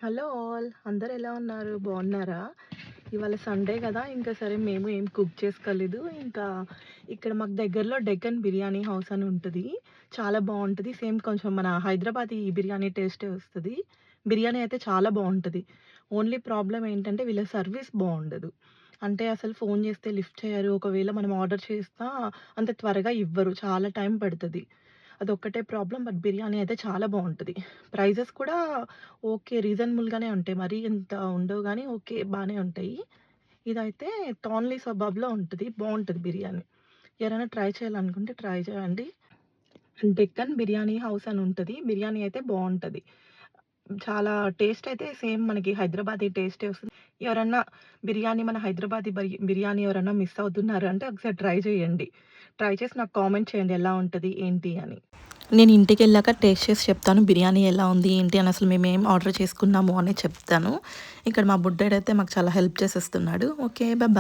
Hello all. అందరూ ఎలా ఉన్నారు? బాగున్నారా? ఇవాళ సండే గదా! ఇంకా సరే మేము ఏం కుక్ చేసుకోలేదు. ఇంకా ఇక్కడ మాకు దగ్గరలో డెక్కన్ బిర్యానీ హౌస్ అని ఉంటది. చాలా బావుంటది. సేమ్ కొంచెం మన హైదరాబాదీ బిర్యానీ టేస్టే వస్తది. బిర్యానీ అయితే చాలా బావుంటది. ఓన్లీ ప్రాబ్లమ్ ఏంటంటే వీళ్ళ సర్వీస్ బావుండదు. అంటే అసలు ఫోను చేస్తే లిఫ్ట్ చేయరు. ఒకవేళ మనం ఆర్డర్ చేసినా అంత త్వరగా ఇవ్వరు. చాలా టైం పడతది. అదొక్కటే ప్రాబ్లమ్. బట్ బిర్యానీ అయితే చాలా బావుంటది. ప్రైజెస్ కూడా ఓకే. రీజనబుల్‌గానే ఉంటాయి. మరీ ఇంత ఉండవు గానీ ఓకే. బానే ఉంటాయి. ఇదైతే తాన్లీ సబర్బ్‌లో ఉంటది. బావుంటది బిర్యానీ. ఎవరైనా ట్రై చేయాలనుకుంటే ట్రై చేయండి. డెక్కన్ బిర్యానీ హౌస్ అని ఉంటది. బిర్యానీ అయితే బావుంటది. చాలా టేస్ట్ అయితే సేమ్ మనకి హైదరాబాదీ టేస్టే వస్తది. ఎవరన్నా బిర్యానీ మన హైదరాబాదీ బిర్యానీ ఎవరన్నా మిస్ అవుతున్నారు అంటే ఒకసారి ట్రై చేయండి. ట్రై చేసి నాకు కామెంట్ చేయండి ఎలా ఉంటది? ఏంటి అని. నేను ఇంటికెళ్ళాక టేస్ట్ చేసి చెప్తాను. బిర్యానీ ఎలా ఉంది? ఏంటి అని అసలు మేమేం ఆర్డర్ చేసుకున్నాము అని చెప్తాను. ఇక్కడ మా బుడ్డోడైతే మాకు చాలా హెల్ప్ చేసేస్తున్నాడు. ఓకే. బాయ్.